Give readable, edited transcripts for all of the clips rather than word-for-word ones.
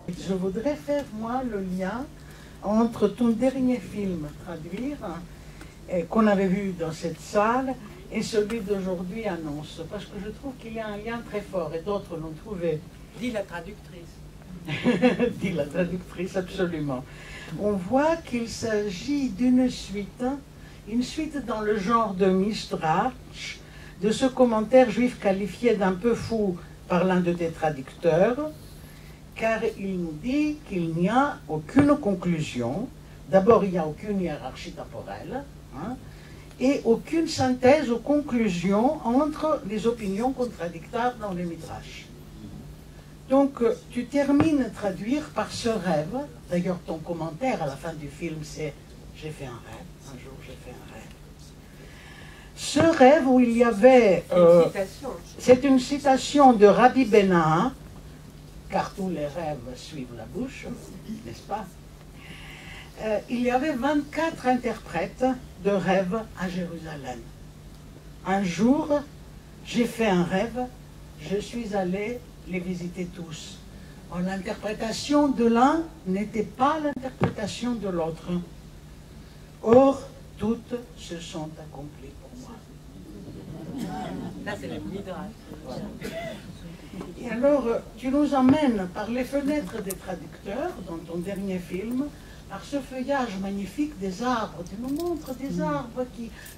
Je voudrais faire, moi, le lien entre ton dernier film, Traduire, qu'on avait vu dans cette salle, et celui d'aujourd'hui, Annonce, parce que je trouve qu'il y a un lien très fort, et d'autres l'ont trouvé. Dit la traductrice. Dit la traductrice, absolument. On voit qu'il s'agit d'une suite, une suite dans le genre de Midrash, de ce commentaire juif qualifié d'un peu fou par l'un de tes traducteurs, car il nous dit qu'il n'y a aucune conclusion. D'abord, il n'y a aucune hiérarchie temporelle, hein, et aucune synthèse ou conclusion entre les opinions contradictoires dans les Midrash. Donc, tu termines Traduire par ce rêve. D'ailleurs, ton commentaire à la fin du film, c'est « J'ai fait un rêve, un jour j'ai fait un rêve ». Ce rêve où il y avait... c'est une citation de Rabbi Benaha, car tous les rêves suivent la bouche, n'est-ce pas? Il y avait 24 interprètes de rêves à Jérusalem. Un jour, j'ai fait un rêve, je suis allé les visiter tous. L'interprétation de l'un n'était pas l'interprétation de l'autre. Or, toutes se sont accomplies pour moi. Là, c'est le Midrash. Et alors, tu nous emmènes par les fenêtres des traducteurs, dans ton dernier film, par ce feuillage magnifique des arbres. Tu nous montres des arbres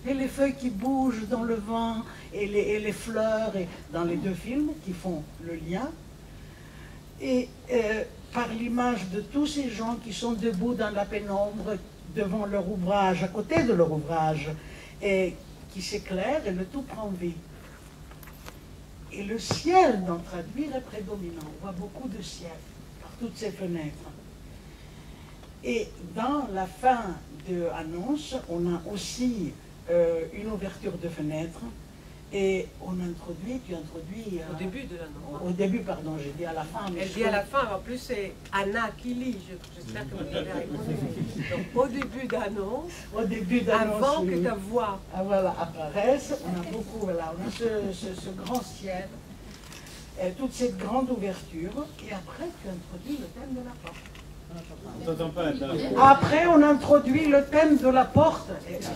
et les feuilles qui bougent dans le vent, et les fleurs, et dans les deux films qui font le lien. Et par l'image de tous ces gens qui sont debout dans la pénombre, devant leur ouvrage, à côté de leur ouvrage, et qui s'éclaire, et le tout prend vie. Et le ciel, dans Traduire, est prédominant. On voit beaucoup de ciel par toutes ces fenêtres. Et dans la fin de Annonce, on a aussi une ouverture de fenêtre. Et on introduit, tu introduis... au début de l'annonce. Au début, pardon, j'ai dit à la fin. Elle dit à la fin, en plus c'est Anna qui lit, j'espère que vous avez répondu. Donc au début d'annonce, avant oui, que ta voix apparaisse, on a beaucoup, voilà, on a ce grand ciel, toute cette grande ouverture, et après tu introduis le thème de la porte. Après, on introduit le thème de la porte.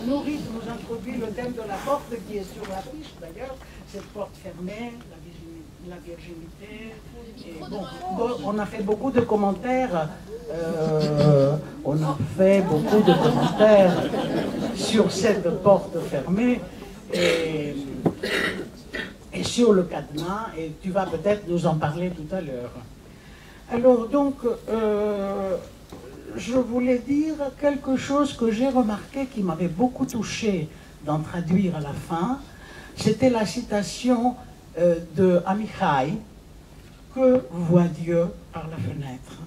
Nourit nous introduit le thème de la porte qui est sur l'affiche d'ailleurs. Cette porte fermée, la virginité. Et bon, on a fait beaucoup de commentaires. Sur cette porte fermée et sur le cadenas. Et tu vas peut-être nous en parler tout à l'heure. Alors donc, je voulais dire quelque chose que j'ai remarqué qui m'avait beaucoup touché d'en Traduire à la fin. C'était la citation de Amichai, « Que voit Dieu par la fenêtre ?»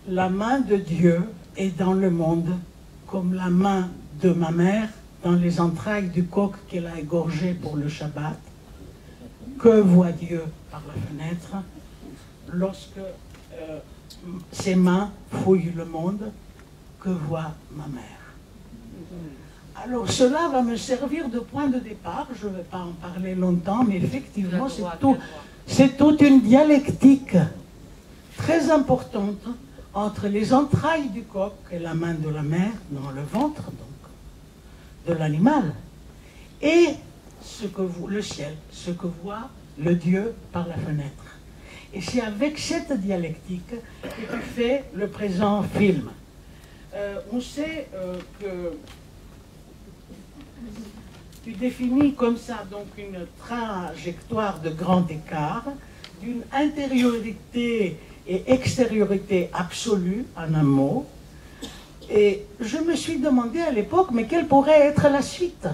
La main de Dieu est dans le monde comme la main de ma mère dans les entrailles du coq qu'elle a égorgé pour le Shabbat. Que voit Dieu par la fenêtre lorsque ses mains fouillent le monde? Que voit ma mère? Alors cela va me servir de point de départ, je ne vais pas en parler longtemps, mais effectivement c'est toute une dialectique très importante entre les entrailles du coq et la main de la mère, dans le ventre donc, de l'animal, et le ciel, ce que voit le Dieu par la fenêtre. Et c'est avec cette dialectique que tu fais le présent film. On sait que tu définis comme ça donc une trajectoire de grand écart, d'une intériorité et extériorité absolue, en un mot. Et je me suis demandé à l'époque, mais quelle pourrait être la suite?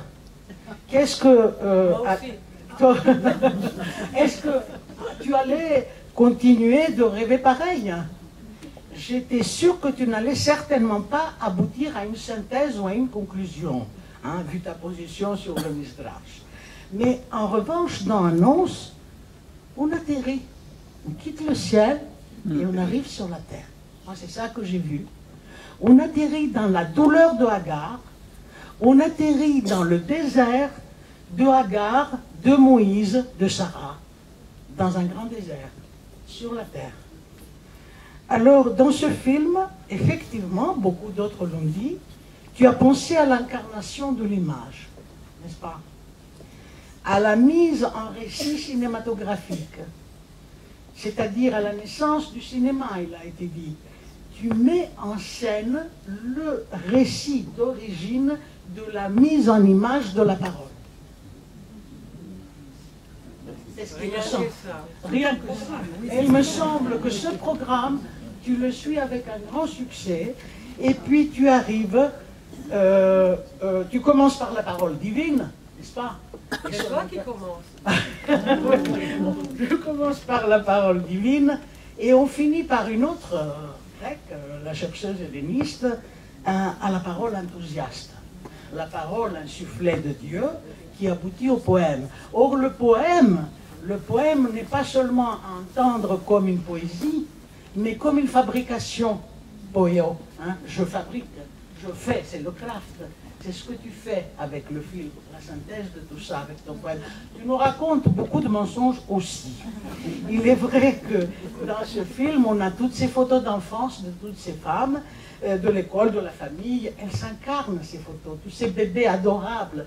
Qu'est-ce que... moi aussi. Est-ce que tu allais continuer de rêver pareil? J'étais sûr que tu n'allais certainement pas aboutir à une synthèse ou à une conclusion, hein, vu ta position sur le Midrash. Mais en revanche, dans Annonce, on atterrit, on quitte le ciel et on arrive sur la terre. Moi, c'est ça que j'ai vu. On atterrit dans la douleur de Hagar, on atterrit dans le désert de Hagar, de Moïse, de Sarah, dans un grand désert, sur la terre. Alors, dans ce film, effectivement, beaucoup d'autres l'ont dit, tu as pensé à l'incarnation de l'image, n'est-ce pas? À la mise en récit cinématographique, c'est-à-dire à la naissance du cinéma, il a été dit. Tu mets en scène le récit d'origine de la mise en image de la parole. C'est ce qu'il me semble. Rien que ça. Et il me semble que ce programme, tu le suis avec un grand succès, et puis tu arrives, tu commences par la parole divine, n'est-ce pas? C'est toi qui commence. Je commence par la parole divine, et on finit par une autre grecque, la chercheuse helléniste, à la parole enthousiaste. La parole insufflée de Dieu qui aboutit au poème. Or, le poème n'est pas seulement à entendre comme une poésie, mais comme une fabrication. Poéo, hein? Je fabrique, je fais, c'est le craft. C'est ce que tu fais avec le film, la synthèse de tout ça, avec ton poème. Tu nous racontes beaucoup de mensonges aussi. Il est vrai que dans ce film, on a toutes ces photos d'enfance de toutes ces femmes, de l'école, de la famille. Elles s'incarnent, ces photos, tous ces bébés adorables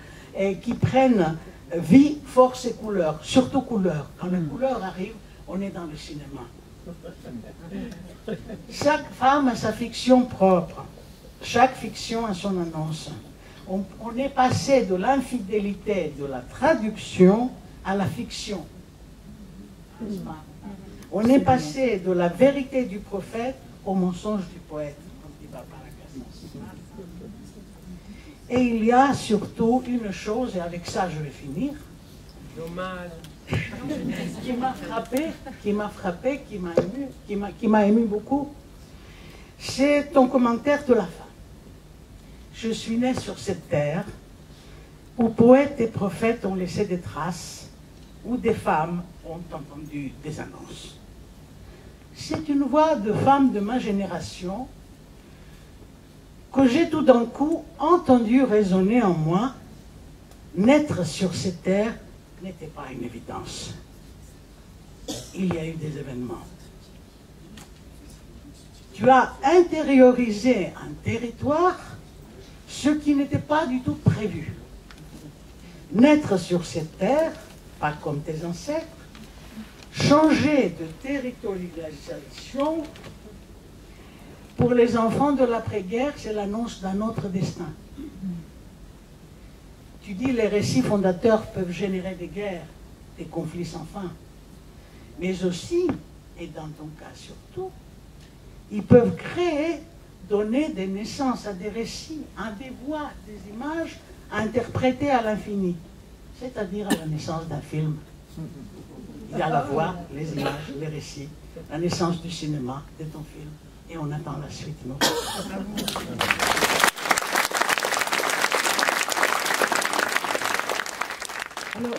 qui prennent vie, force et couleur, surtout couleur. Quand la couleur arrive, on est dans le cinéma. Chaque femme a sa fiction propre. Chaque fiction a son annonce. On est passé de l'infidélité de la traduction à la fiction. On est passé de la vérité du prophète au mensonge du poète. Et il y a surtout une chose, et avec ça je vais finir, qui m'a frappé, qui m'a ému beaucoup, c'est ton commentaire de la fin. Je suis né sur cette terre où poètes et prophètes ont laissé des traces, où des femmes ont entendu des annonces. C'est une voix de femme de ma génération que j'ai tout d'un coup entendu résonner en moi. Naître sur cette terre n'était pas une évidence. Il y a eu des événements. Tu as intériorisé un territoire, ce qui n'était pas du tout prévu. Naître sur cette terre, pas comme tes ancêtres, changer de territorialisation, pour les enfants de l'après-guerre, c'est l'annonce d'un autre destin. Tu dis les récits fondateurs peuvent générer des guerres, des conflits sans fin, mais aussi, et dans ton cas surtout, ils peuvent créer, donner des naissances à des récits, à des voix, des images à interpréter à l'infini, c'est-à-dire à la naissance d'un film. Il y a la voix, les images, les récits, la naissance du cinéma, de ton film, et on attend la suite. Non ? Alors,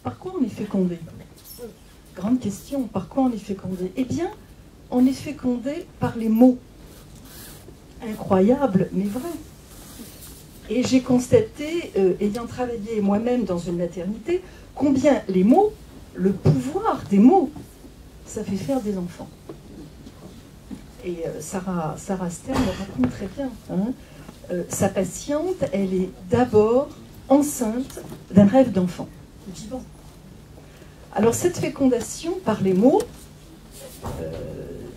par quoi on est fécondé? Grande question, par quoi on est fécondé? Eh bien, on est fécondé par les mots. Incroyable, mais vrai. Et j'ai constaté, ayant travaillé moi-même dans une maternité, combien les mots, le pouvoir des mots, ça fait faire des enfants. Et Sarah Stern le raconte très bien. Hein. Sa patiente, elle est d'abord enceinte d'un rêve d'enfant, vivant. Alors cette fécondation par les mots,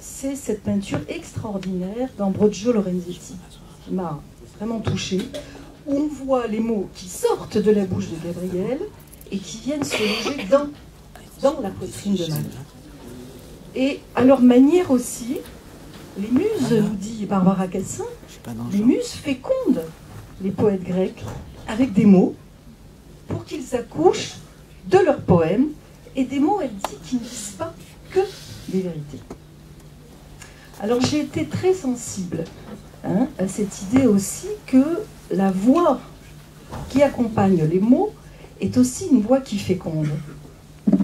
c'est cette peinture extraordinaire d'Ambrogio Lorenzetti, qui m'a vraiment touchée, où on voit les mots qui sortent de la bouche de Gabriel et qui viennent se loger dans la poitrine de Marie. Et à leur manière aussi, les muses, nous dit Barbara Cassin, les muses fécondent les poètes grecs avec des mots pour qu'ils accouchent de leurs poèmes, et des mots, elle dit, qui ne disent pas que des vérités. Alors j'ai été très sensible à cette idée aussi que la voix qui accompagne les mots est aussi une voix qui féconde,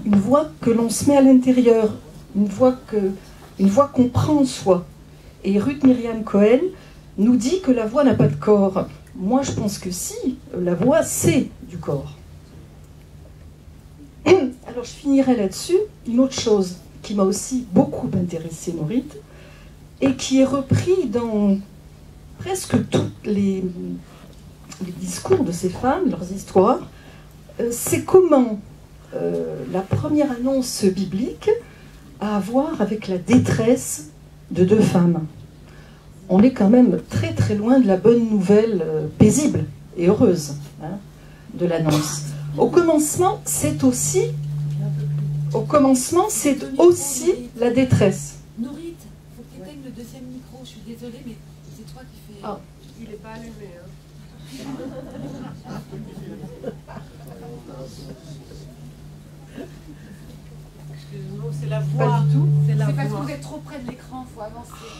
une voix que l'on se met à l'intérieur, une voix qu'on prend en soi. Et Ruth Myriam Cohen nous dit que la voix n'a pas de corps. Moi je pense que si, la voix c'est du corps. Alors je finirai là-dessus, une autre chose qui m'a aussi beaucoup intéressé, Nourit, et qui est repris dans presque tous les discours de ces femmes, leurs histoires. C'est comment la première annonce biblique a à voir avec la détresse de deux femmes. On est quand même très très loin de la bonne nouvelle paisible et heureuse, hein, de l'annonce. Au commencement, c'est aussi la détresse. Nourit, il faut que tu éteignes le deuxième micro. Je suis désolée, mais c'est toi qui fais... Ah. Il n'est pas allumé. Hein. Excusez-moi, c'est la voix. Pas du tout. C'est parce que vous êtes trop près de l'écran, il faut avancer.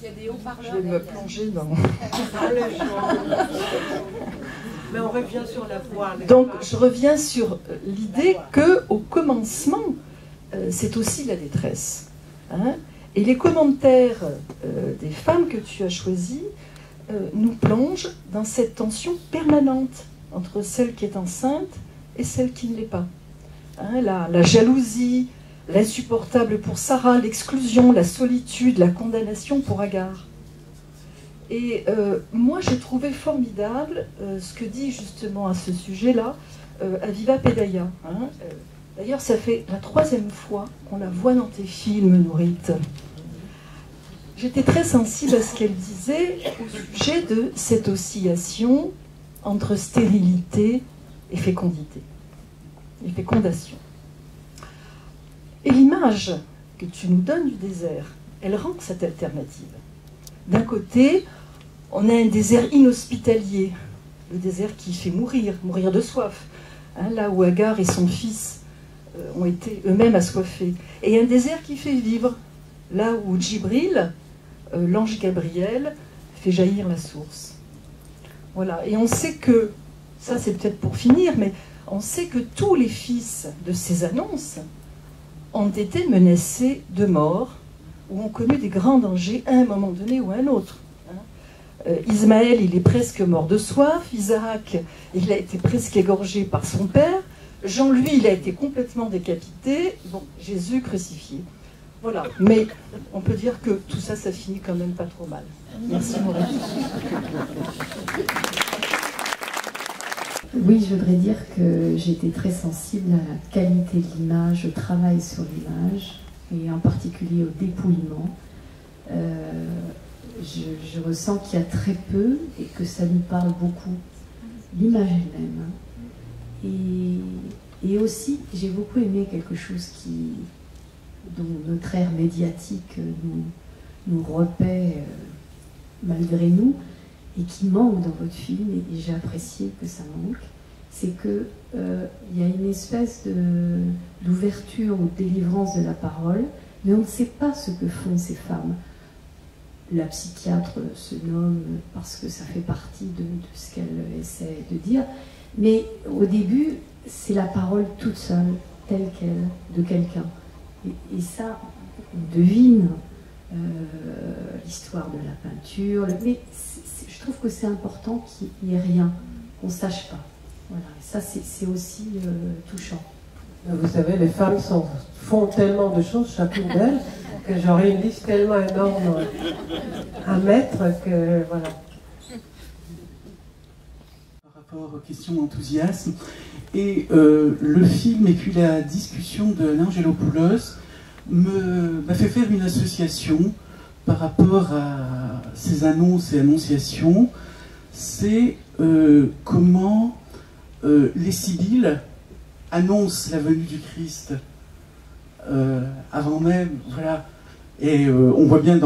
Il y a des haut-parleurs. Je vais me plonger dans... Mais on revient sur la voix. Donc, je reviens sur l'idée qu'au commencement, c'est aussi la détresse. Hein. Et les commentaires des femmes que tu as choisis nous plongent dans cette tension permanente entre celle qui est enceinte et celle qui ne l'est pas. Hein, la jalousie, l'insupportable pour Sarah, l'exclusion, la solitude, la condamnation pour Agar. Et moi, j'ai trouvé formidable ce que dit justement à ce sujet-là Aviva Pedaya. Hein. D'ailleurs, ça fait la 3e fois qu'on la voit dans tes films, Nourit. J'étais très sensible à ce qu'elle disait au sujet de cette oscillation entre stérilité et fécondité, et fécondation. Et l'image que tu nous donnes du désert, elle rend cette alternative. D'un côté, on a un désert inhospitalier, le désert qui fait mourir de soif, hein, là où Agar et son fils ont été eux-mêmes assoiffés. Et un désert qui fait vivre, là où Djibril, l'ange Gabriel, fait jaillir la source. Voilà, et on sait que, ça c'est peut-être pour finir, mais on sait que tous les fils de ces annonces ont été menacés de mort, ou ont connu des grands dangers à un moment donné ou à un autre. Ismaël, il est presque mort de soif. Isaac, il a été presque égorgé par son père. Jean, lui, il a été complètement décapité. Bon, Jésus crucifié. Voilà. Mais on peut dire que tout ça, ça finit quand même pas trop mal. Merci, Maurice. Oui, je voudrais dire que j'ai été très sensible à la qualité de l'image, au travail sur l'image, et en particulier au dépouillement. Je ressens qu'il y a très peu et que ça nous parle beaucoup. L'image elle-même. Et aussi, j'ai beaucoup aimé quelque chose dont notre ère médiatique nous repaît malgré nous, et qui manque dans votre film, et j'ai apprécié que ça manque, c'est qu'il y a une espèce d'ouverture ou de délivrance de la parole, mais on ne sait pas ce que font ces femmes. La psychiatre se nomme parce que ça fait partie de ce qu'elle essaie de dire, mais au début, c'est la parole toute seule, telle qu'elle, de quelqu'un. Et ça, on devine l'histoire de la peinture, mais je trouve que c'est important qu'il n'y ait rien, qu'on ne sache pas. Voilà. Et ça, c'est aussi touchant. Vous savez, les femmes font tellement de choses, chacune d'elles, que j'aurais une liste tellement énorme à mettre que voilà. Par rapport aux questions d'enthousiasme, et le film et puis la discussion de Alain Gelopoulos m'a fait faire une association par rapport à ces annonces et annonciations. C'est comment les Sibylles annoncent la venue du Christ avant même, voilà. Et on voit bien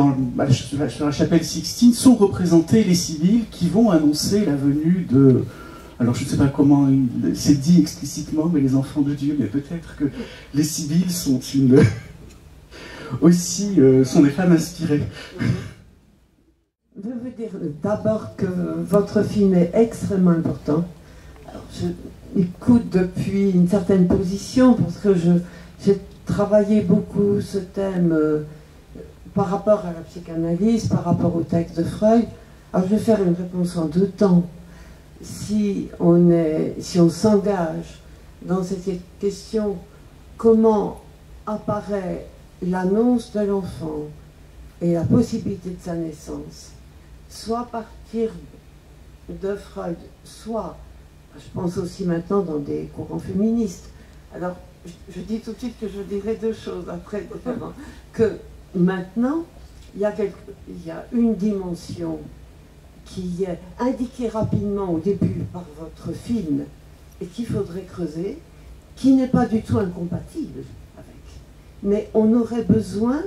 sur la chapelle Sixtine sont représentés les Sibylles qui vont annoncer la venue de... Alors je ne sais pas comment c'est dit explicitement, mais les enfants de Dieu, mais peut-être que les Sibylles sont aussi sont des femmes inspirées. Je veux dire d'abord que votre film est extrêmement important. Alors, je l'écoute depuis une certaine position parce que j'ai travaillé beaucoup ce thème par rapport à la psychanalyse, par rapport au texte de Freud. Alors je vais faire une réponse en 2 temps. Si on s'engage dans cette question, comment apparaît l'annonce de l'enfant et la possibilité de sa naissance, soit à partir de Freud, soit, je pense aussi maintenant dans des courants féministes. Alors, je dis tout de suite que je dirai deux choses après, que maintenant, il y a une dimension qui est indiquée rapidement au début par votre film et qu'il faudrait creuser, qui n'est pas du tout incompatible avec. Mais on aurait besoin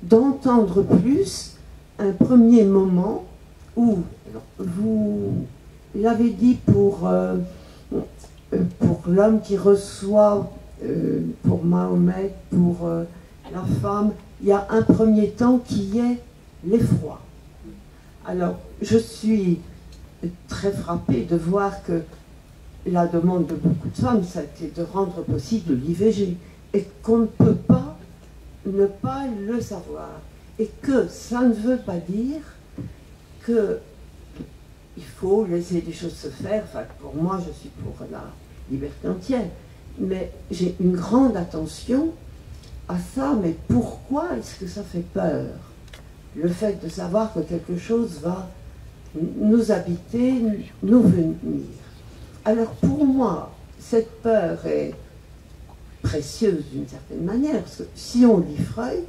d'entendre plus un premier moment où, vous l'avez dit pour l'homme qui reçoit, pour Mahomet, pour la femme, il y a un premier temps qui est l'effroi. Alors, je suis très frappée de voir que la demande de beaucoup de femmes, ça a été de rendre possible l'IVG, et qu'on ne peut pas ne pas le savoir. Et que ça ne veut pas dire qu'il faut laisser les choses se faire. Enfin, pour moi, je suis pour la liberté entière. Mais j'ai une grande attention à ça. Mais pourquoi est-ce que ça fait peur? Le fait de savoir que quelque chose va nous habiter, nous venir. Alors pour moi, cette peur est précieuse d'une certaine manière, parce que si on lit Freud,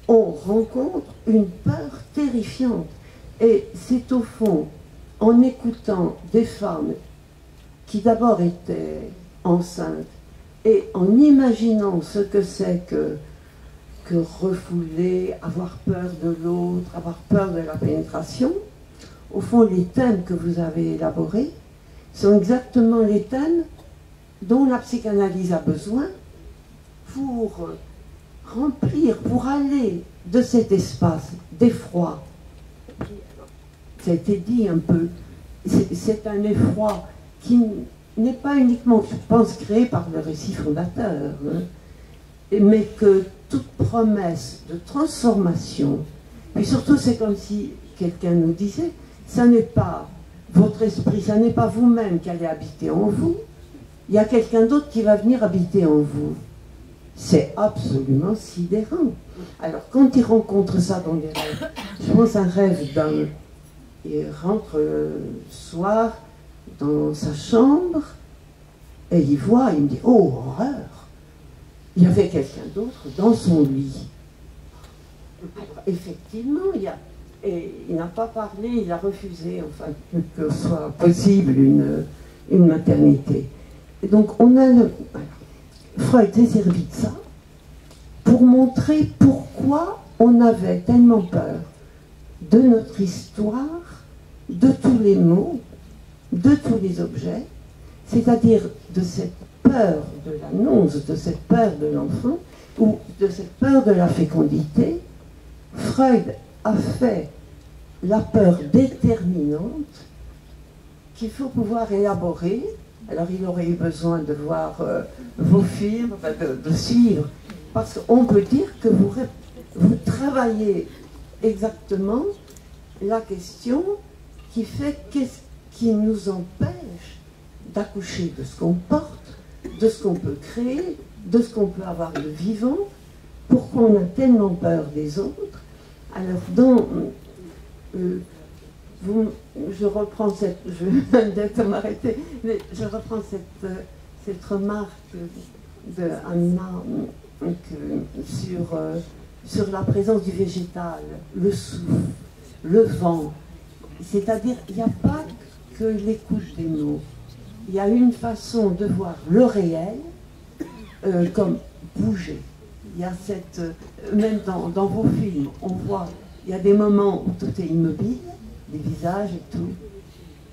on rencontre une peur terrifiante. Et c'est au fond, en écoutant des femmes qui d'abord étaient enceintes, et en imaginant ce que c'est que refouler, avoir peur de l'autre, avoir peur de la pénétration, au fond, les thèmes que vous avez élaborés sont exactement les thèmes dont la psychanalyse a besoin pour remplir, pour aller de cet espace d'effroi. Ça a été dit un peu, c'est un effroi qui n'est pas uniquement, je pense, créé par le récit fondateur, hein, mais que toute promesse de transformation, puis surtout c'est comme si quelqu'un nous disait, ça n'est pas votre esprit, ça n'est pas vous-même qui allez habiter en vous, il y a quelqu'un d'autre qui va venir habiter en vous. C'est absolument sidérant. Alors quand il rencontre ça dans les rêves, je pense un rêve d'un... Il rentre le soir dans sa chambre et il voit, il me dit, oh horreur, il y avait quelqu'un d'autre dans son lit. Alors, effectivement, et il n'a pas parlé, il a refusé, enfin, que soit possible une maternité. Et donc, on a Freud s'est servi de ça pour montrer pourquoi on avait tellement peur de notre histoire, de tous les mots, de tous les objets, c'est-à-dire de cette peur de l'annonce, de cette peur de l'enfant, ou de cette peur de la fécondité. Freud a fait la peur déterminante qu'il faut pouvoir élaborer. Alors il aurait eu besoin de voir vos films, enfin, de suivre, parce qu'on peut dire que vous travaillez exactement la question qui fait qu'est-ce qui nous empêche d'accoucher de ce qu'on porte, de ce qu'on peut créer, de ce qu'on peut avoir de vivant, pourquoi on a tellement peur des autres. Alors je reprends cette, je vais bientôt m'arrêter, mais je reprends cette remarque de Anna sur la présence du végétal, le souffle, le vent. C'est-à-dire, il n'y a pas que l'écoute des mots. Il y a une façon de voir le réel comme bouger. Il y a cette, même dans vos films, on voit, il y a des moments où tout est immobile, les visages et tout.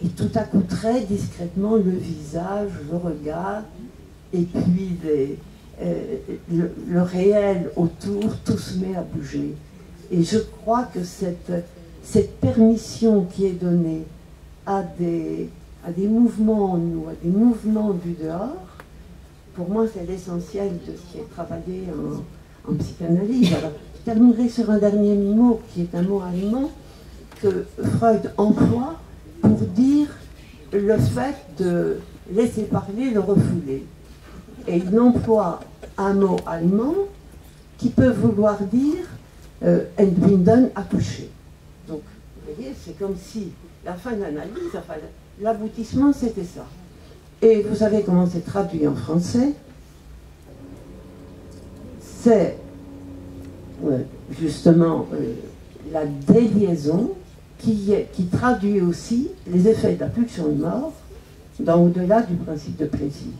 Et tout à coup, très discrètement, le visage, le regard, et puis le réel autour, tout se met à bouger. Et je crois que cette permission qui est donnée à des mouvements en nous, à des mouvements du dehors, pour moi, c'est l'essentiel de ce qui est travaillé en psychanalyse. Alors, je terminerai sur un dernier mot, qui est un mot allemand, que Freud emploie pour dire le fait de laisser parler, le refouler. Et il emploie un mot allemand qui peut vouloir dire entbinden, accoucher. Donc, vous voyez, c'est comme si la fin de l'analyse, enfin, l'aboutissement, c'était ça. Et vous savez comment c'est traduit en français? C'est justement la déliaison qui traduit aussi les effets de la pulsion de mort dans au-delà du principe de plaisir.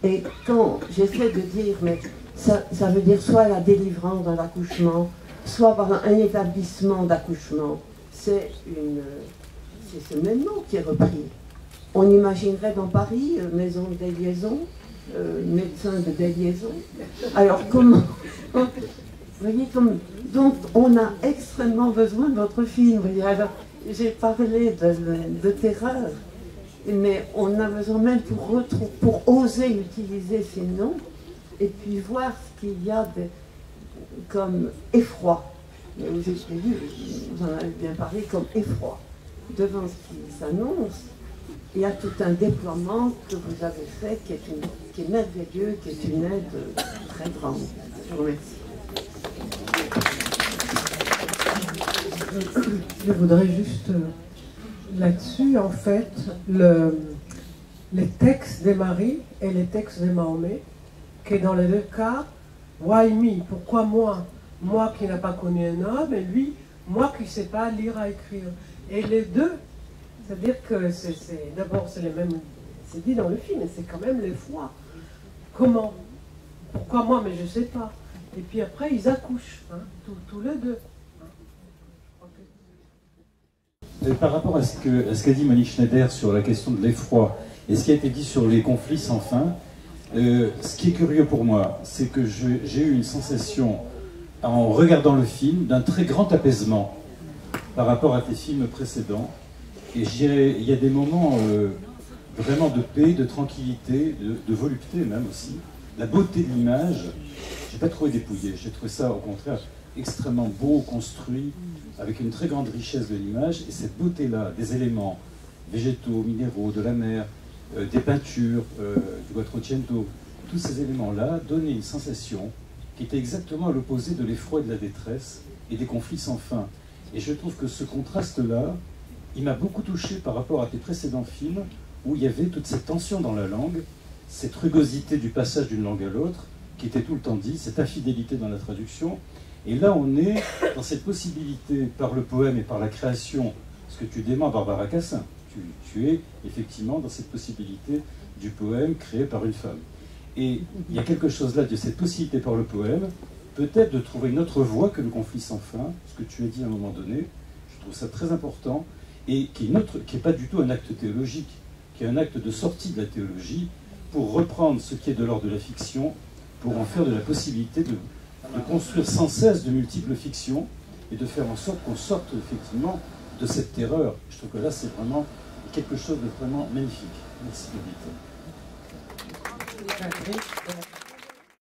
Et quand j'essaie de dire, mais ça veut dire soit la délivrance dans l'accouchement, soit par un établissement d'accouchement, c'est ce même mot qui est repris. On imaginerait dans Paris, maison de déliaison, médecin de déliaison. Alors comment vous voyez, donc on a extrêmement besoin de votre film. Vous voyez, alors j'ai parlé de terreur, mais on a besoin même pour oser utiliser ces noms et puis voir ce qu'il y a comme effroi. Vous en avez bien parlé, comme effroi devant ce qui s'annonce. Il y a tout un déploiement que vous avez fait qui est merveilleux, qui est une aide très grande. Je vous remercie. Je voudrais juste là-dessus, en fait, les textes des maris et les textes de Mahomet, qui dans les deux cas, why me, pourquoi moi? Moi qui n'ai pas connu un homme, et lui, moi qui ne sais pas lire et écrire. Et les deux, c'est-à-dire que d'abord c'est les mêmes, c'est dit dans le film, mais c'est quand même les fois. Comment? Pourquoi moi? Mais je ne sais pas. Et puis après, ils accouchent, hein, tous les deux. Par rapport à ce qu'a dit Monique Schneider sur la question de l'effroi et ce qui a été dit sur les conflits sans fin, ce qui est curieux pour moi, c'est que j'ai eu une sensation, en regardant le film, d'un très grand apaisement par rapport à tes films précédents. Et je dirais, il y a des moments vraiment de paix, de tranquillité, de volupté même aussi. La beauté de l'image, je n'ai pas trouvé dépouillé. J'ai trouvé ça, au contraire, extrêmement beau, construit, avec une très grande richesse de l'image. Et cette beauté-là, des éléments végétaux, minéraux, de la mer, des peintures, du Quattrocento, tous ces éléments-là donnaient une sensation qui était exactement à l'opposé de l'effroi et de la détresse et des conflits sans fin. Et je trouve que ce contraste-là, il m'a beaucoup touché par rapport à tes précédents films où il y avait toute cette tension dans la langue, cette rugosité du passage d'une langue à l'autre, qui était tout le temps dit, cette infidélité dans la traduction. Et là, on est dans cette possibilité, par le poème et par la création, ce que tu dément Barbara Cassin. Tu es effectivement dans cette possibilité du poème créé par une femme. Et il y a quelque chose là de cette possibilité par le poème, peut-être de trouver une autre voie que le conflit sans fin, ce que tu as dit à un moment donné. Je trouve ça très important, et qui est pas du tout un acte théologique, qui est un acte de sortie de la théologie, pour reprendre ce qui est de l'ordre de la fiction, pour en faire de la possibilité de construire sans cesse de multiples fictions, et de faire en sorte qu'on sorte effectivement de cette terreur. Je trouve que là, c'est vraiment quelque chose de vraiment magnifique. Merci, Edith.